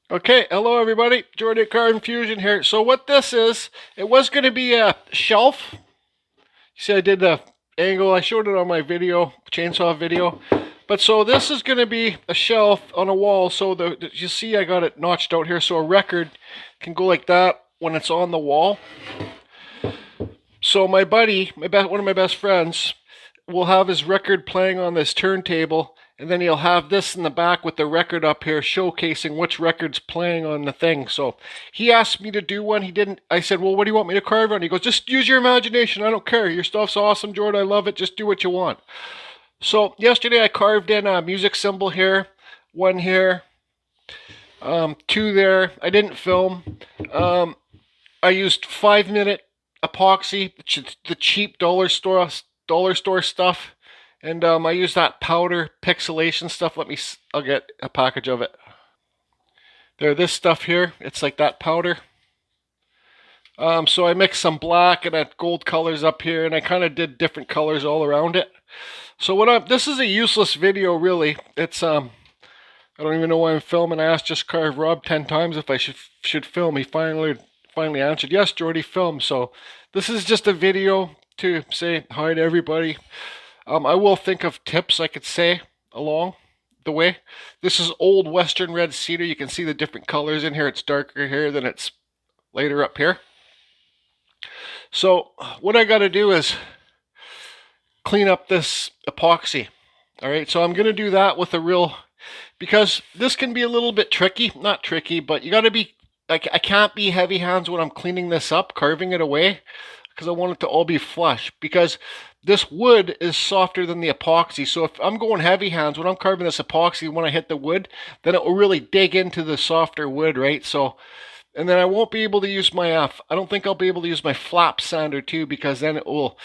Okay, hello everybody, Jordan at Car Infusion here. So what this is, it was going to be a shelf. You see I did the angle, I showed it on my video, chainsaw video. But so this is going to be a shelf on a wall, so you see I got it notched out here so a record can go like that when it's on the wall. So my buddy, one of my best friends, will have his record playing on this turntable, and then he'll have this in the back with the record up here showcasing which record's playing on the thing. So he asked me to do one. He didn't. I said, well, what do you want me to carve on? He goes, just use your imagination. I don't care. Your stuff's awesome, Jordan. I love it. Just do what you want. So yesterday I carved in a music symbol here, one here, two there. I didn't film. I used 5-minute epoxy, the cheap dollar store stuff, and I use that powder pixelation stuff. I'll get a package of it. This stuff here, it's like that powder. So I mixed some black and gold colors up here, and I kind of did different colors all around it. So this is a useless video, really. It's I don't even know why I'm filming. I asked Just Carve Rob 10 times if I should film. He finally answered, yes, Jordy, film. So this is just a video to say hi to everybody. I will think of tips I could say along the way. This is old Western red cedar. You can see the different colors in here. It's darker here than it's later up here. So what I got to do is clean up this epoxy. All right, so I'm going to do that with because this can be a little bit tricky. Not tricky, but you got to be, I can't be heavy hands when I'm cleaning this up, carving it away, because I want it to all be flush, because this wood is softer than the epoxy. So if I'm going heavy hands when I'm carving this epoxy, when I hit the wood, then it will really dig into the softer wood, right? So, and then I won't be able to use I don't think I'll be able to use my flap sander too, because then it will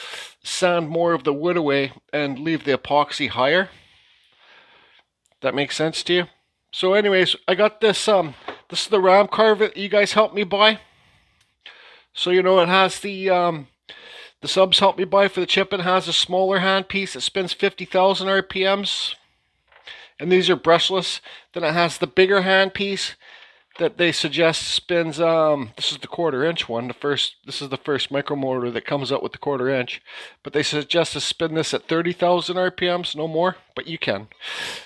sand more of the wood away and leave the epoxy higher. That makes sense to you? So anyways, I got this, this is the ram carve that you guys helped me buy. So, you know, it has the subs helped me buy for the chip. It has a smaller hand piece that spins 50,000 RPMs. And these are brushless. Then it has the bigger hand piece that they suggest spins, this is the 1/4 inch one. This is the first micro motor that comes out with the 1/4 inch. But they suggest to spin this at 30,000 RPMs, no more, but you can.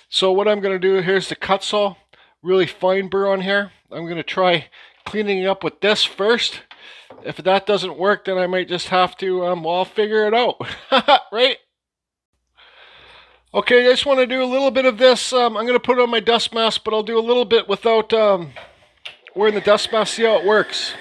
So what I'm going to do, here's the cut saw. Really fine burr on here. I'm going to try cleaning it up with this first. If that doesn't work, then I might just have to, well, I'll figure it out. Right? Okay, I just want to do a little bit of this. I'm going to put it on my dust mask, but I'll do a little bit without wearing the dust mask, see how it works.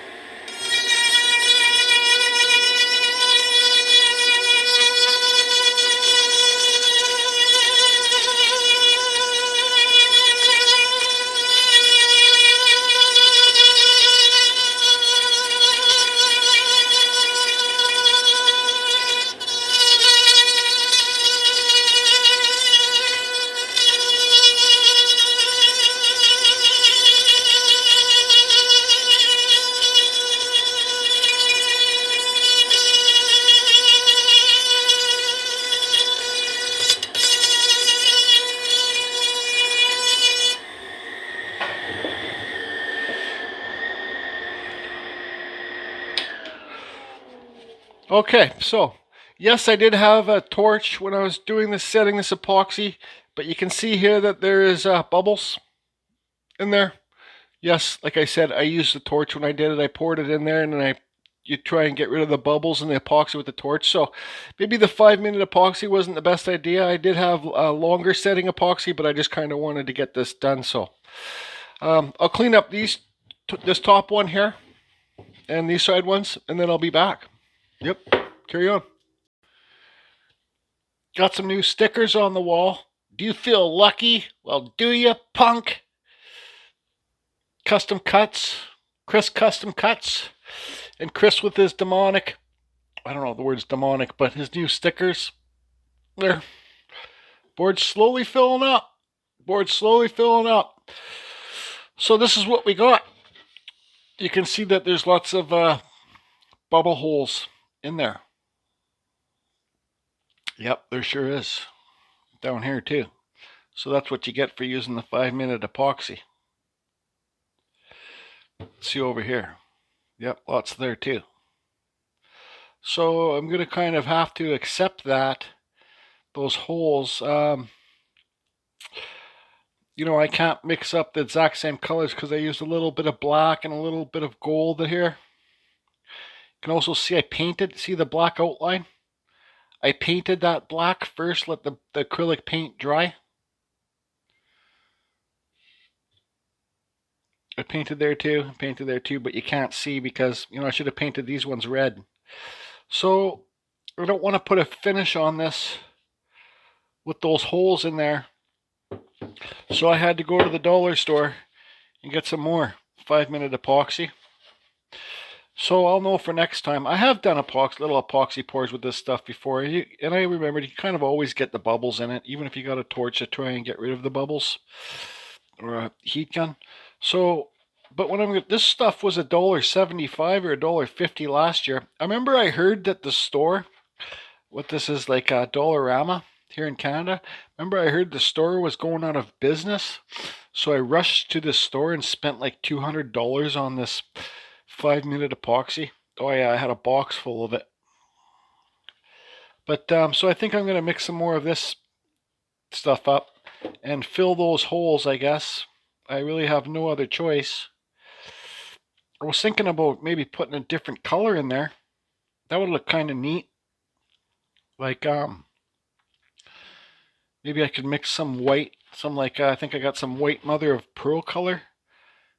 Okay, so yes, I did have a torch when I was doing this, setting this epoxy, but you can see here that there is bubbles in there. Yes, like I said, I used the torch when I did it. I poured it in there, and then you try and get rid of the bubbles in the epoxy with the torch. So maybe the 5-minute epoxy wasn't the best idea. I did have a longer setting epoxy, but I just kind of wanted to get this done. So I'll clean up this top one here and these side ones, and then I'll be back. Yep, carry on. Got some new stickers on the wall. Do you feel lucky? Well, do you, punk? Custom cuts. Chris custom cuts. And Chris with his demonic, I don't know if the word's demonic, but his new stickers. There. Board's slowly filling up. Board's slowly filling up. So this is what we got. You can see that there's lots of bubble holes in there. Yep, there sure is. Down here too. So that's what you get for using the 5-minute epoxy. Let's see over here. Yep, lots there too. So I'm going to kind of have to accept that, those holes, you know, I can't mix up the exact same colors because I used a little bit of black and a little bit of gold here. You can also see I painted, see the black outline? I painted that black first, let the acrylic paint dry. I painted there too, but you can't see because, you know, I should have painted these ones red. So I don't want to put a finish on this with those holes in there. So I had to go to the dollar store and get some more 5-minute epoxy. So I'll know for next time. I have done little epoxy pours with this stuff before, and I remembered you kind of always get the bubbles in it, even if you got a torch to try and get rid of the bubbles, or a heat gun. So, but this stuff was $1.75 or $1.50 last year. I remember I heard that the store, what this is like a Dollarama here in Canada. Remember I heard the store was going out of business, so I rushed to the store and spent like $200 on this 5-minute epoxy. Oh yeah, I had a box full of it. But so I think I'm going to mix some more of this stuff up and fill those holes, I guess. I really have no other choice. I was thinking about maybe putting a different color in there. That would look kind of neat. Like maybe I could mix some white, I think I got some white mother of pearl color,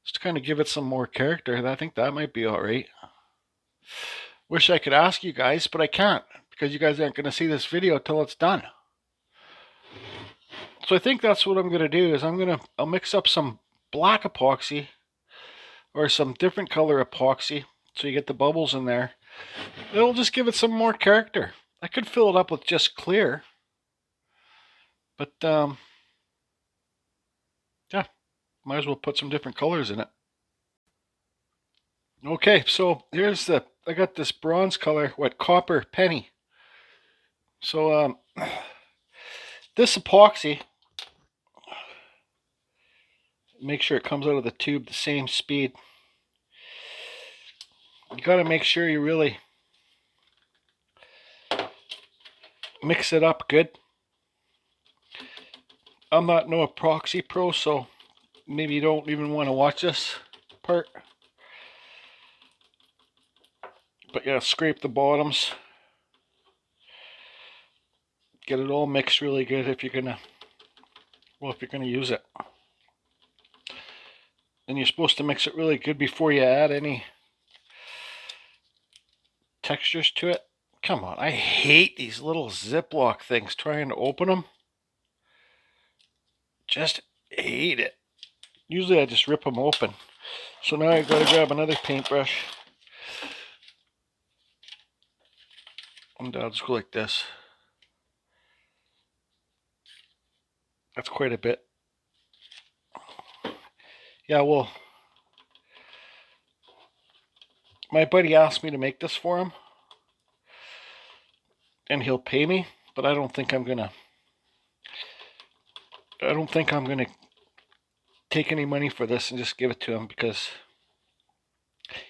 just to kind of give it some more character. I think that might be all right. Wish I could ask you guys, but I can't because you guys aren't going to see this video till it's done. So I think that's what I'm going to do is I'll mix up some black epoxy or some different color epoxy so you get the bubbles in there. It'll just give it some more character. I could fill it up with just clear. But, yeah, might as well put some different colors in it. Okay, so here's I got this bronze color, copper penny. So, this epoxy, make sure it comes out of the tube the same speed. You got to make sure you really mix it up good. I'm not no epoxy pro, so maybe you don't even want to watch this part. But yeah, scrape the bottoms. Get it all mixed really good if you're gonna use it. And you're supposed to mix it really good before you add any textures to it. Come on, I hate these little Ziploc things trying to open them. Just hate it. Usually I just rip them open. So now I've got to grab another paintbrush. And I'll just go like this. That's quite a bit. Yeah, well, my buddy asked me to make this for him. And he'll pay me, but I don't think I'm gonna take any money for this and just give it to him because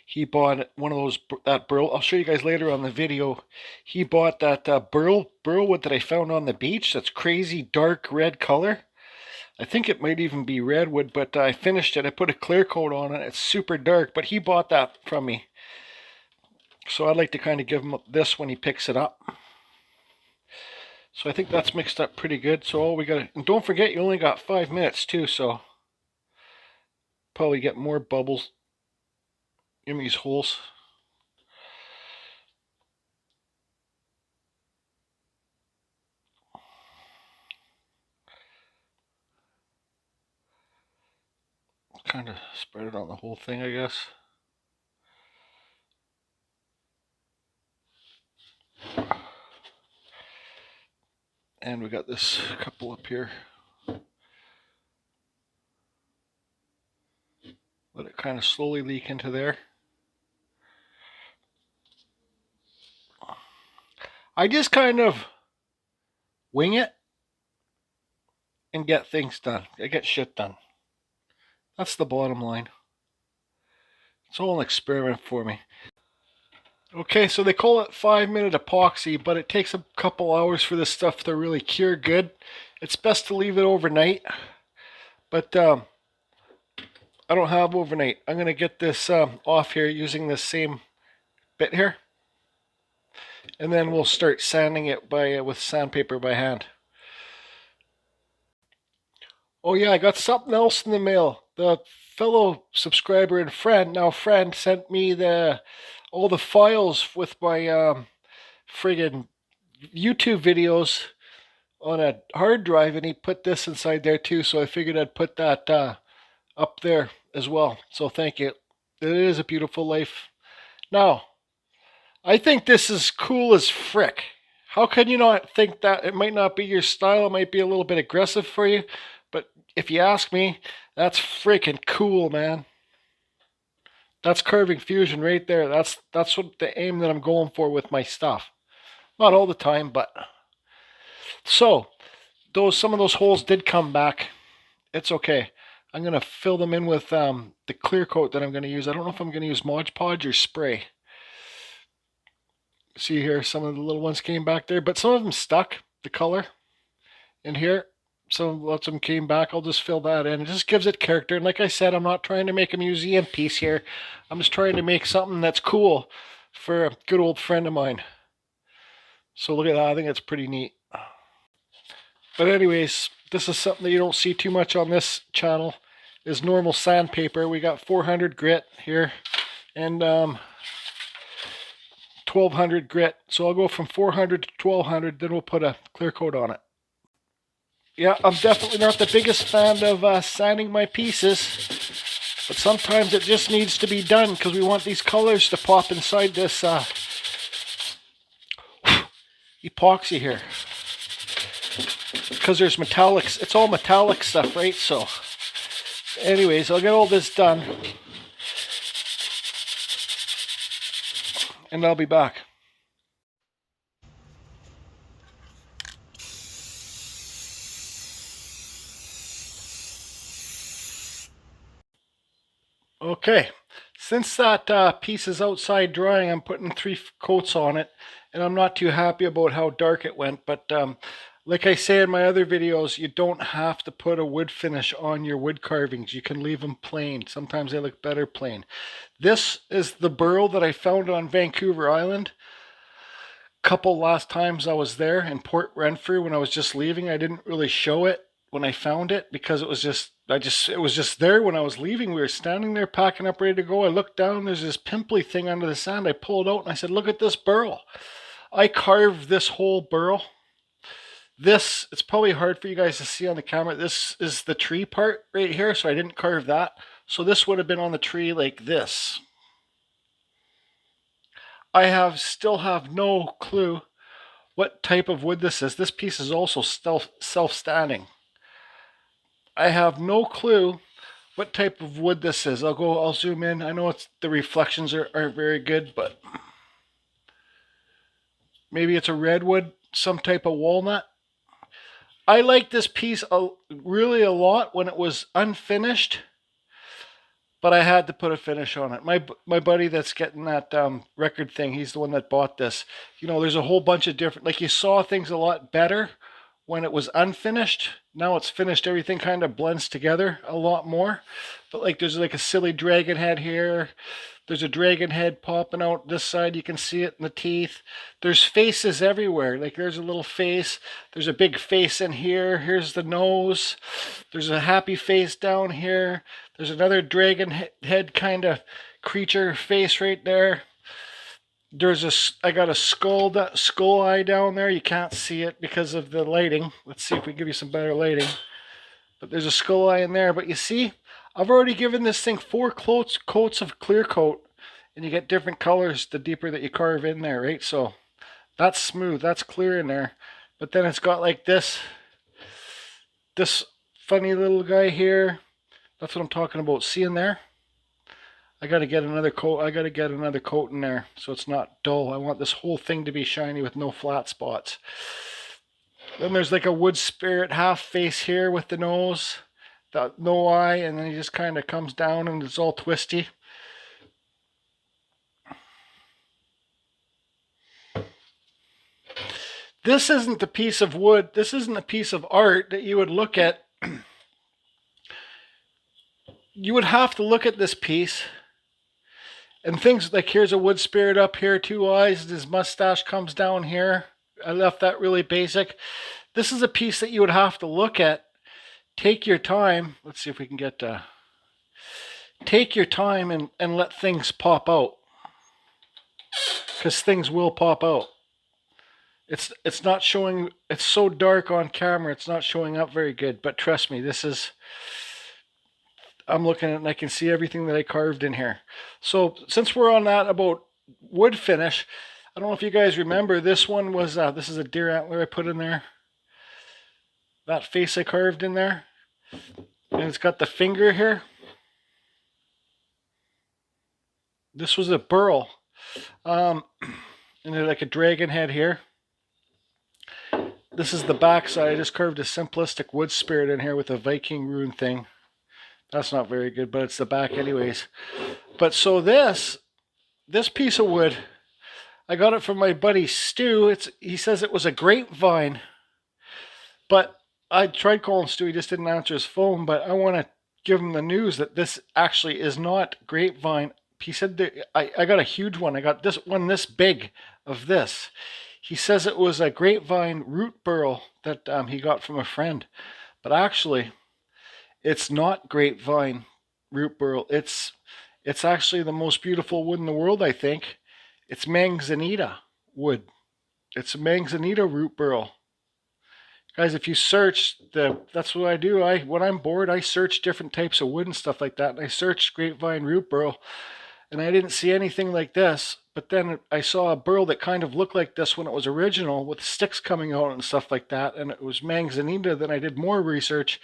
he bought one of those, that burl. I'll show you guys later on the video. He bought that burl wood that I found on the beach. That's crazy dark red color. I think it might even be redwood, but I finished it. I put a clear coat on it. It's super dark, but he bought that from me. So I'd like to kind of give him this when he picks it up. So I think that's mixed up pretty good. So all we got, and don't forget you only got 5 minutes too, so probably get more bubbles in these holes. Kind of spread it on the whole thing, I guess. And we got this couple up here. Let it kind of slowly leak into there. I just kind of wing it and get things done. I get shit done. That's the bottom line. It's all an experiment for me. Okay, so they call it 5-minute epoxy, but it takes a couple hours for this stuff to really cure good. It's best to leave it overnight, but I don't have overnight. I'm going to get this off here using this same bit here, and then we'll start sanding it with sandpaper by hand. Oh yeah, I got something else in the mail. The fellow subscriber and friend, sent me all the files with my friggin' YouTube videos on a hard drive, and he put this inside there too, so I figured I'd put that up there as well. So thank you. It is a beautiful life. Now, I think this is cool as frick. How can you not think that? It might not be your style, it might be a little bit aggressive for you, but if you ask me, that's freaking cool, man. That's carving fusion right there. That's what the aim that I'm going for with my stuff. Not all the time, but so some of those holes did come back. It's okay. I'm gonna fill them in with the clear coat that I'm gonna use. I don't know if I'm gonna use Mod Podge or spray. See here, some of the little ones came back there, but some of them stuck. The color in here. Lots of them came back. I'll just fill that in. It just gives it character. And like I said, I'm not trying to make a museum piece here. I'm just trying to make something that's cool for a good old friend of mine. So look at that. I think it's pretty neat. But anyways, this is something that you don't see too much on this channel, is normal sandpaper. We got 400 grit here and 1200 grit. So I'll go from 400 to 1200, then we'll put a clear coat on it. Yeah, I'm definitely not the biggest fan of sanding my pieces, but sometimes it just needs to be done because we want these colors to pop inside this epoxy here. Because there's metallics, it's all metallic stuff, right? So, anyways, I'll get all this done, and I'll be back. Okay, since that piece is outside drying, I'm putting 3 coats on it, and I'm not too happy about how dark it went, but like I say in my other videos, you don't have to put a wood finish on your wood carvings. You can leave them plain. Sometimes they look better plain. This is the burl that I found on Vancouver Island. Couple last times I was there in Port Renfrew when I was just leaving. I didn't really show it when I found it because it was just there when I was leaving. We were standing there packing up ready to go. I looked down, there's this pimply thing under the sand. I pulled it out and I said, look at this burl. I carved this whole burl. This, it's probably hard for you guys to see on the camera. This is the tree part right here, so I didn't carve that. So this would have been on the tree like this. I still have no clue what type of wood this is. This piece is also self-standing. I have no clue what type of wood this is. I'll zoom in. I know the reflections aren't very good, but maybe it's a redwood, some type of walnut. I like this piece really a lot when it was unfinished, but I had to put a finish on it. My buddy that's getting that record thing, he's the one that bought this. You know, there's a whole bunch of different, like you saw things a lot better when it was unfinished. Now it's finished, everything kind of blends together a lot more. But like there's like a silly dragon head here. There's a dragon head popping out this side. You can see it in the teeth. There's faces everywhere. Like there's a little face. There's a big face in here. Here's the nose. There's a happy face down here. There's another dragon head kind of creature face right there. I got a skull eye down there. You can't see it because of the lighting. Let's see if we give you some better lighting. But there's a skull eye in there. But you see, I've already given this thing 4 coats of clear coat, and you get different colors the deeper that you carve in there, right? So that's smooth, that's clear in there. But then it's got like this funny little guy here. That's what I'm talking about. See in there? I gotta get another coat. I gotta get another coat in there so it's not dull. I want this whole thing to be shiny with no flat spots. Then there's like a wood spirit half face here with the nose. No eye, and then he just kind of comes down and it's all twisty. This isn't the piece of wood, this isn't a piece of art that you would look at. You would have to look at this piece and things like, here's a wood spirit up here, 2 eyes, and his mustache comes down here. I left that really basic. This is a piece that you would have to look at. Take your time. Let's see if we can get take your time and let things pop out, because things will pop out. It's not showing, it's so dark on camera, it's not showing up very good, but trust me, this is, I'm looking at it and I can see everything that I carved in here. So since we're on that about wood finish, I don't know if you guys remember, this one was, this is a deer antler I put in there. That face I carved in there. And it's got the finger here. This was a burl. And they're like a dragon head here. This is the back side. I just carved a simplistic wood spirit in here with a Viking rune thing. That's not very good, but it's the back anyways. But so this piece of wood, I got it from my buddy Stu. He says it was a grapevine. But I tried calling Stu, he just didn't answer his phone. But I want to give him the news that this actually is not grapevine. He said that I got a huge one. I got this one this big of this. He says it was a grapevine root burl that he got from a friend. But actually, it's not grapevine root burl. It's actually the most beautiful wood in the world, I think. It's manzanita wood. It's a manzanita root burl. Guys, if you search, that's what I do. When I'm bored, I search different types of wood and stuff like that. And I searched grapevine root burl, and I didn't see anything like this. But then I saw a burl that kind of looked like this when it was original, with sticks coming out and stuff like that. And it was manzanita. Then I did more research.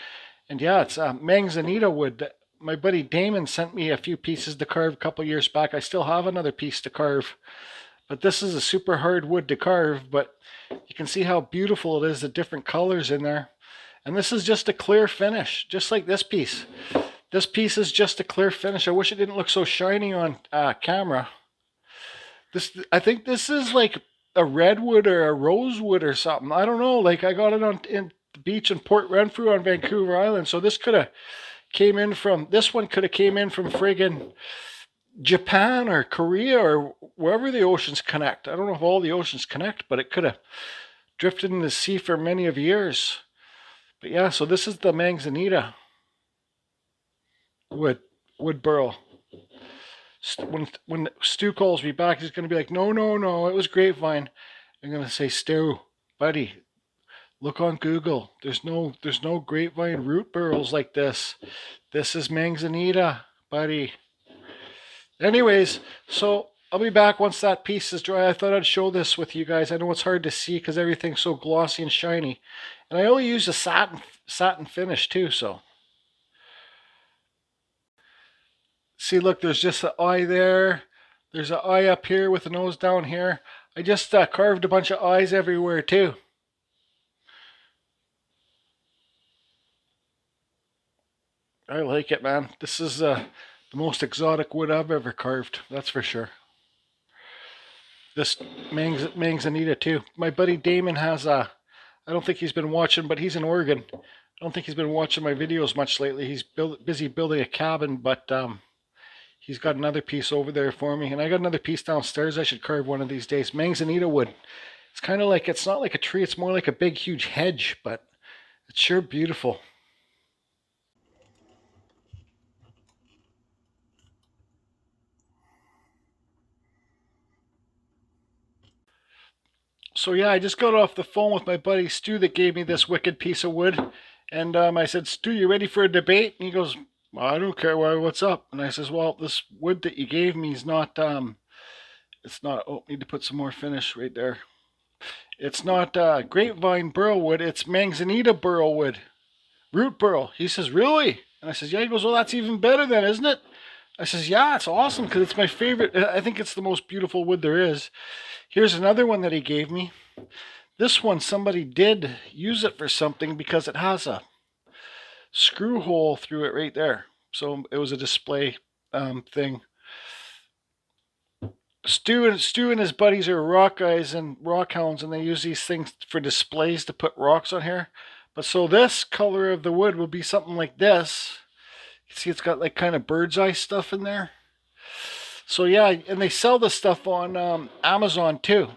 And yeah, it's manzanita wood. My buddy Damon sent me a few pieces to carve a couple years back. I still have another piece to carve. But this is a super hard wood to carve. But you can see how beautiful it is, the different colors in there. And this is just a clear finish, just like this piece. This piece is just a clear finish. I wish it didn't look so shiny on camera. I think this is like a redwood or a rosewood or something. I don't know. Like, I got it in the beach in Port Renfrew on Vancouver Island. So this could have came in from, this one could have came in from friggin' Japan or Korea or wherever the oceans connect. I don't know if all the oceans connect, but it could have drifted in the sea for many of years. But yeah, so this is the manzanita wood burl. When Stu calls me back, he's going to be like, no, it was grapevine. I'm going to say, Stu, buddy, look on Google. There's no grapevine root burls like this. This is manzanita, buddy. Anyways, so I'll be back once that piece is dry. I thought I'd show this with you guys. I know it's hard to see because everything's so glossy and shiny. And I only use a satin finish too, so. See, look, there's just an eye there. There's an eye up here with the nose down here. I just carved a bunch of eyes everywhere too. I like it, man. This is the most exotic wood I've ever carved. That's for sure. This manzanita too. My buddy Damon has I don't think he's been watching, but he's in Oregon. I don't think he's been watching my videos much lately. He's busy building a cabin, but he's got another piece over there for me. And I got another piece downstairs I should carve one of these days. Manzanita wood. It's kind of like, it's not like a tree. It's more like a big, huge hedge, but it's sure beautiful. So yeah, I just got off the phone with my buddy Stu that gave me this wicked piece of wood. And I said, Stu, you ready for a debate? And he goes, I don't care, what's up? And I says, well, this wood that you gave me is not, it's not, oh, need to put some more finish right there. It's not grapevine burl wood, it's manzanita burl wood, root burl. He says, really? And I says, yeah. He goes, well, that's even better then, isn't it? I says, yeah, it's awesome because it's my favorite. I think it's the most beautiful wood there is. Here's another one that he gave me. This one, somebody did use it for something because it has a screw hole through it right there. So it was a display thing. Stu and his buddies are rock guys and rock hounds, and they use these things for displays to put rocks on here. But so this color of the wood will be something like this. You see it's got like kind of bird's eye stuff in there. So yeah, and they sell this stuff on Amazon too.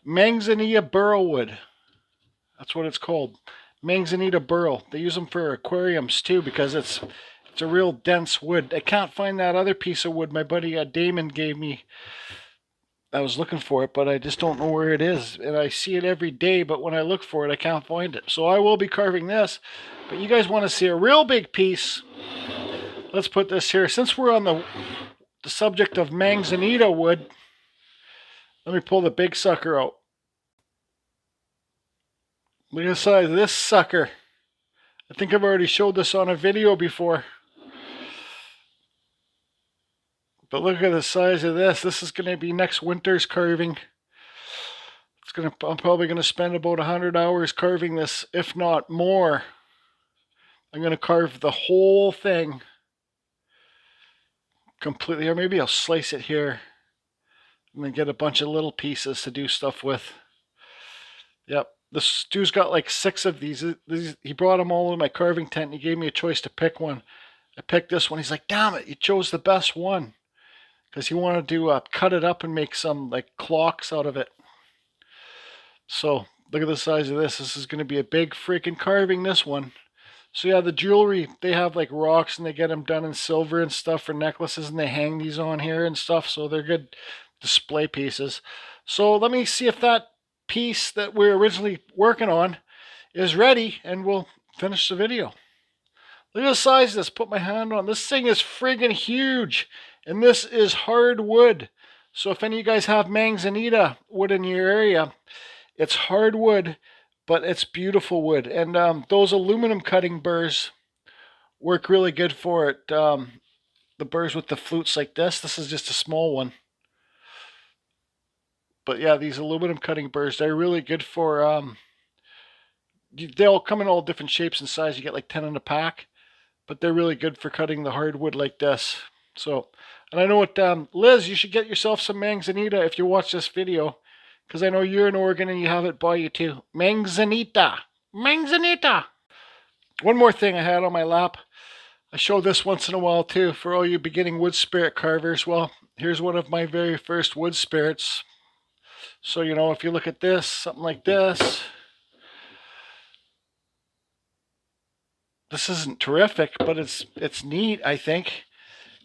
Manzanita burl wood. That's what it's called. Manzanita burl. They use them for aquariums too because it's a real dense wood. I can't find that other piece of wood my buddy Damon gave me. I was looking for it, but I just don't know where it is. And I see it every day, but when I look for it, I can't find it. So I will be carving this. But you guys want to see a real big piece. Let's put this here. Since we're on the subject of manzanita wood, let me pull the big sucker out. Look at the size of this sucker. I think I've already showed this on a video before. But look at the size of this. This is going to be next winter's carving. I'm probably going to spend about 100 hours carving this, if not more. I'm going to carve the whole thing completely, or maybe I'll slice it here and then get a bunch of little pieces to do stuff with. Yep, this Stu's got like 6 of these. He brought them all in my carving tent and he gave me a choice to pick one. I picked this one. He's like, damn it, you chose the best one. Because he wanted to cut it up and make some like clocks out of it. So look at the size of this. This is going to be a big freaking carving, this one. So yeah, the jewelry, they have like rocks and they get them done in silver and stuff for necklaces, and they hang these on here and stuff. So they're good display pieces. So let me see if that piece that we're originally working on is ready, and we'll finish the video. Look at the size of this. Put my hand on. This thing is friggin' huge. And this is hardwood. So if any of you guys have manzanita wood in your area, it's hardwood, but it's beautiful wood. And those aluminum cutting burrs work really good for it. The burrs with the flutes like this. This is just a small one. But yeah, these aluminum cutting burrs, they're really good for... they all come in all different shapes and sizes. You get like 10 in a pack. But they're really good for cutting the hardwood like this. So, and I know what, Liz, you should get yourself some manzanita if you watch this video. Because I know you're in Oregon and you have it by you too. Manzanita. Manzanita. One more thing I had on my lap. I show this once in a while too for all you beginning wood spirit carvers. Well, here's one of my very first wood spirits. So, you know, if you look at this, something like this. This isn't terrific, but it's neat, I think.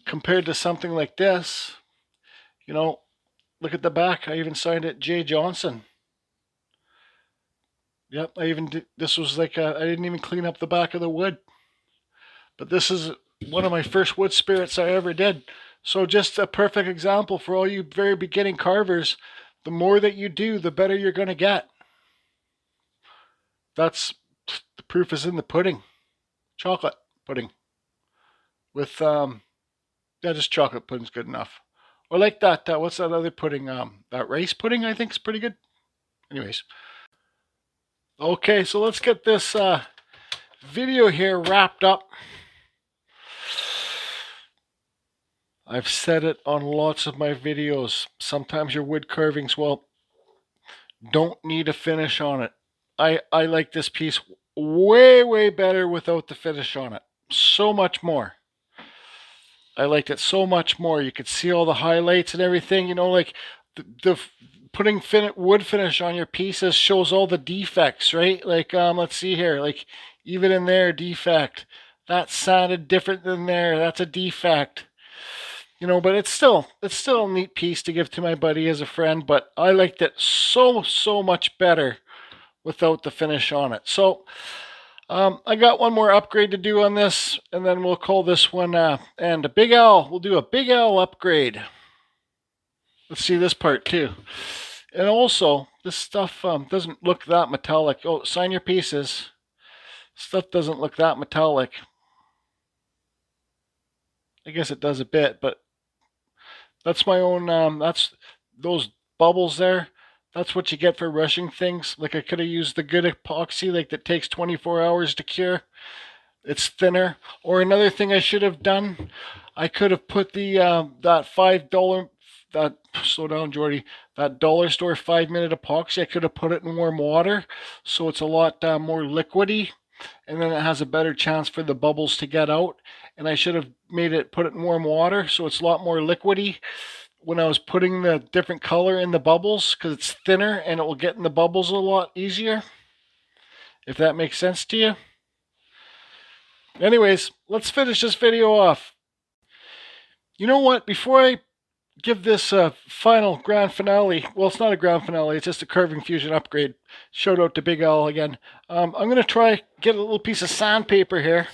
Compared to something like this, you know, look at the back. I even signed it J. Johnson. Yep, I even did, this was like I didn't even clean up the back of the wood. But this is one of my first wood spirits I ever did. So just a perfect example for all you very beginning carvers. The more that you do, the better you're going to get. That's, the proof is in the pudding. Chocolate pudding. With, yeah, just chocolate pudding's good enough. Or like that, what's that other pudding? That rice pudding I think is pretty good. Anyways. Okay, so let's get this video here wrapped up. I've said it on lots of my videos. Sometimes your wood carvings, well, don't need a finish on it. I like this piece way, way better without the finish on it. So much more. I liked it so much more. You could see all the highlights and everything. You know, like the putting wood finish on your pieces shows all the defects, right? Like, let's see here. Like, even in there, defect. That sounded different than there. That's a defect. You know, but it's still a neat piece to give to my buddy as a friend. But I liked it so much better without the finish on it. So I got one more upgrade to do on this, and then we'll call this one, and a Big L. We'll do a Big L upgrade. Let's see this part too. And also, this stuff doesn't look that metallic. Oh, sign your pieces. Stuff doesn't look that metallic. I guess it does a bit, but that's my own, that's those bubbles there. That's what you get for rushing things. Like I could have used the good epoxy, like that takes 24 hours to cure. It's thinner. Or another thing I should have done, I could have put the that $5 slow down, Jordy. That dollar store 5-minute epoxy, I could have put it in warm water, so it's a lot more liquidy, and then it has a better chance for the bubbles to get out. And I should have put it in warm water, so it's a lot more liquidy when I was putting the different color in the bubbles, because it's thinner and it will get in the bubbles a lot easier, if that makes sense to you. Anyways, let's finish this video off. You know what? Before I give this final grand finale, well, it's not a grand finale, it's just a Carving Fusion upgrade. Shout out to Big Al again. I'm going to try get a little piece of sandpaper here.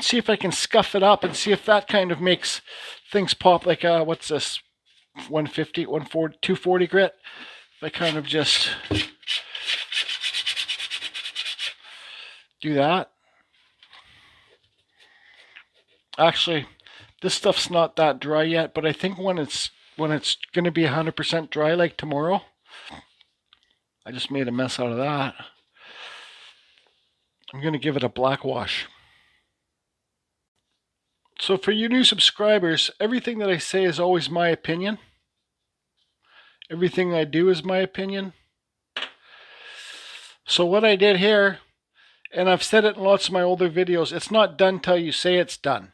See if I can scuff it up and see if that kind of makes things pop. Like, what's this? 150, 140, 240 grit. If I kind of just do that. Actually, this stuff's not that dry yet, but I think when it's going to be 100% dry, like tomorrow, I just made a mess out of that. I'm going to give it a black wash. So for you new subscribers, everything that I say is always my opinion. Everything I do is my opinion. So what I did here, and I've said it in lots of my older videos, it's not done till you say it's done.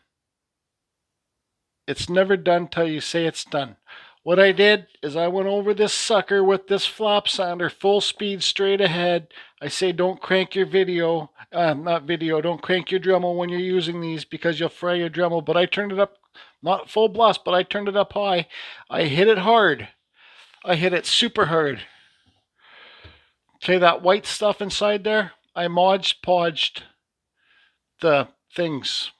It's never done till you say it's done. What I did is I went over this sucker with this flop sander, full speed, straight ahead. I say don't crank your don't crank your Dremel when you're using these because you'll fry your Dremel. But I turned it up, not full blast, but I turned it up high. I hit it hard. I hit it super hard. Okay, that white stuff inside there, I Mod Podged the things.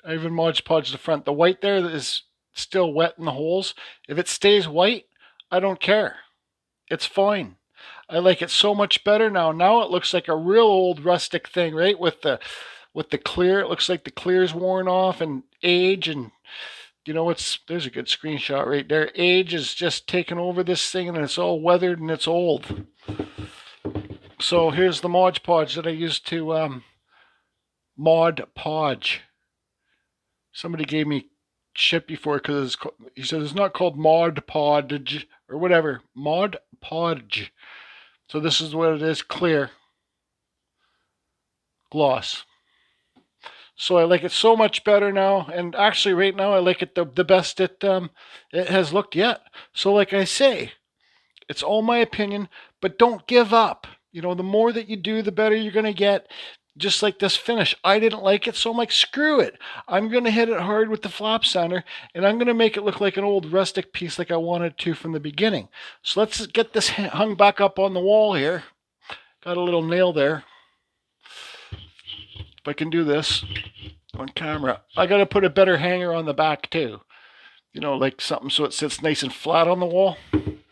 I even Mod Podged the front. The white there is still wet in the holes. If it stays white, I don't care. It's fine. I like it so much better now. Now it looks like a real old rustic thing, right? With the clear, it looks like the clear's worn off and age, and you know there's a good screenshot right there. Age is just taking over this thing and it's all weathered and it's old. So here's the Mod Podge that I used to Mod Podge. Somebody gave me shit before because he said it's not called Mod Podge or whatever. Mod Podge. So this is what it is, clear gloss. So I like it so much better now, and actually right now I like it the best it has looked yet. So like I say, it's all my opinion, but don't give up. You know, the more that you do, the better you're going to get. Just like this finish. I didn't like it, so I'm like, screw it. I'm going to hit it hard with the flop sander, and I'm going to make it look like an old rustic piece like I wanted to from the beginning. So let's get this hung back up on the wall here. Got a little nail there. If I can do this on camera. I got to put a better hanger on the back too. You know, like something so it sits nice and flat on the wall.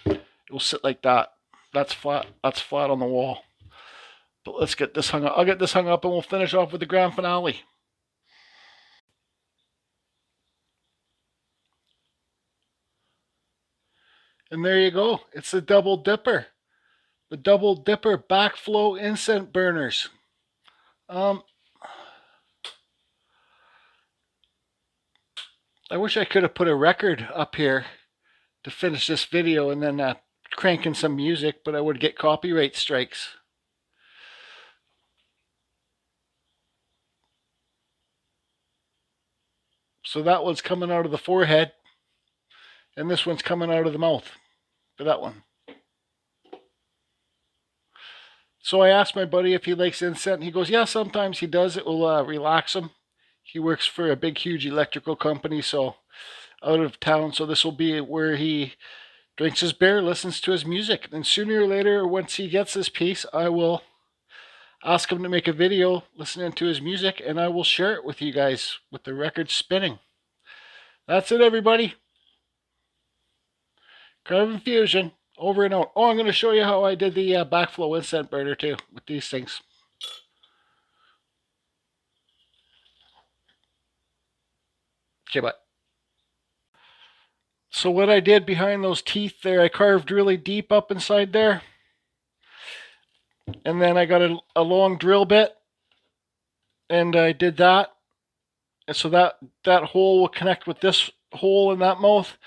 It will sit like that. That's flat. That's flat on the wall. But let's get this hung up. I'll get this hung up and we'll finish off with the grand finale. And there you go. It's the double dipper. The double dipper backflow incense burners. I wish I could have put a record up here to finish this video and then crank in some music, but I would get copyright strikes. So that one's coming out of the forehead, and this one's coming out of the mouth for that one. So I asked my buddy if he likes incense. He goes, yeah, sometimes he does. It will relax him. He works for a big, huge electrical company, so out of town. So this will be where he drinks his beer, listens to his music. And sooner or later, once he gets this piece, I will ask him to make a video listening to his music, and I will share it with you guys with the record spinning. That's it, everybody. Carving Fusion, over and out. Oh, I'm going to show you how I did the backflow incense burner too with these things. Okay, bye. So what I did behind those teeth there, I carved really deep up inside there. And then I got a long drill bit, and I did that. And so that hole will connect with this hole in that mouth.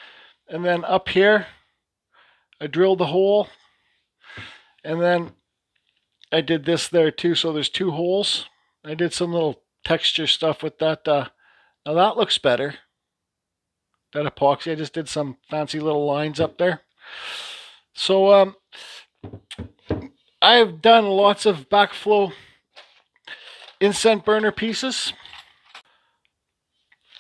And then up here, I drilled the hole. And then I did this there too, so there's 2 holes. I did some little texture stuff with that. Now that looks better. That epoxy, I just did some fancy little lines up there. So I've done lots of backflow incense burner pieces.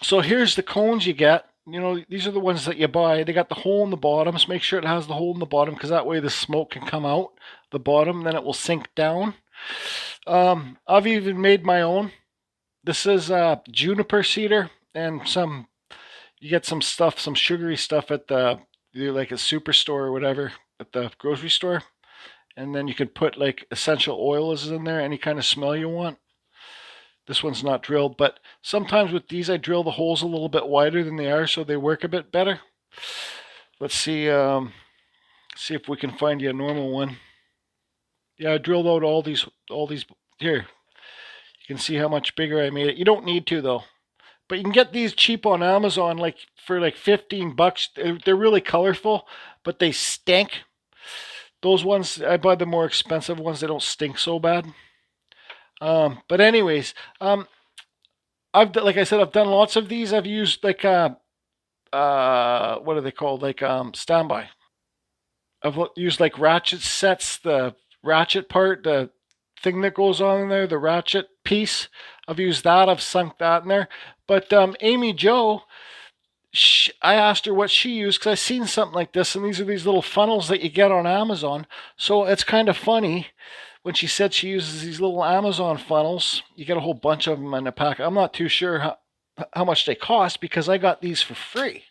So here's the cones you get. You know, these are the ones that you buy. They got the hole in the bottom, so make sure it has the hole in the bottom, because that way the smoke can come out the bottom, then it will sink down. I've even made my own. This is juniper cedar and you get some stuff, some sugary stuff at like a superstore or whatever at the grocery store. And then you could put like essential oils in there, any kind of smell you want. This one's not drilled, but sometimes with these I drill the holes a little bit wider than they are so they work a bit better. Let's see if we can find you a normal one. Yeah, I drilled out all these here. You can see how much bigger I made it. You don't need to though. But you can get these cheap on Amazon, like for like 15 bucks. They're really colorful, but they stink. Those ones, I buy the more expensive ones. They don't stink so bad. But anyways, like I said, I've done lots of these. I've used like what are they called? Like standby. I've used like ratchet sets, the ratchet part, the thing that goes on in there, the ratchet piece. I've used that. I've sunk that in there. But Amy Jo, I asked her what she used because I seen something like this, and these are these little funnels that you get on Amazon. So it's kind of funny when she said she uses these little Amazon funnels. You get a whole bunch of them in a pack. I'm not too sure how much they cost because I got these for free.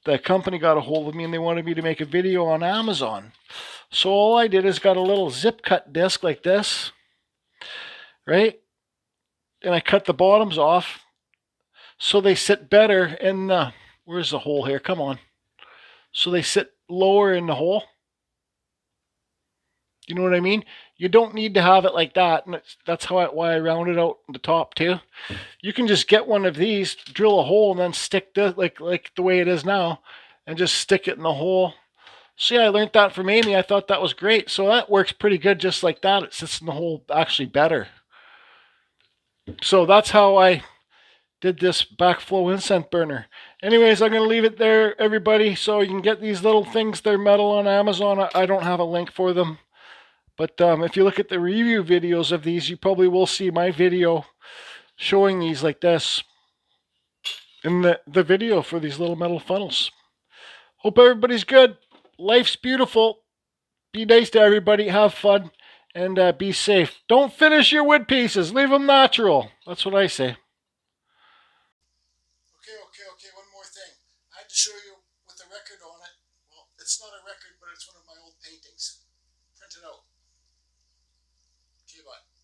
The company got a hold of me and they wanted me to make a video on Amazon. So all I did is got a little zip cut disc like this, right? And I cut the bottoms off so they sit better in the, where's the hole here? Come on. So they sit lower in the hole. You know what I mean? You don't need to have it like that, and that's why I rounded out the top too. You can just get one of these, drill a hole, and then stick this like the way it is now, and just stick it in the hole. So yeah, I learned that from Amy. I thought that was great. So that works pretty good just like that. It sits in the hole actually better. So that's how I did this backflow incense burner. Anyways, I'm going to leave it there, everybody. So you can get these little things. They're metal on Amazon. I don't have a link for them. But if you look at the review videos of these, you probably will see my video showing these like this in the video for these little metal funnels. Hope everybody's good. Life's beautiful. Be nice to everybody. Have fun. And be safe. Don't finish your wood pieces. Leave them natural. That's what I say. Okay. One more thing. I had to show you with a record on it. Well, it's not a record, but it's one of my old paintings. Printed out. Okay, bye.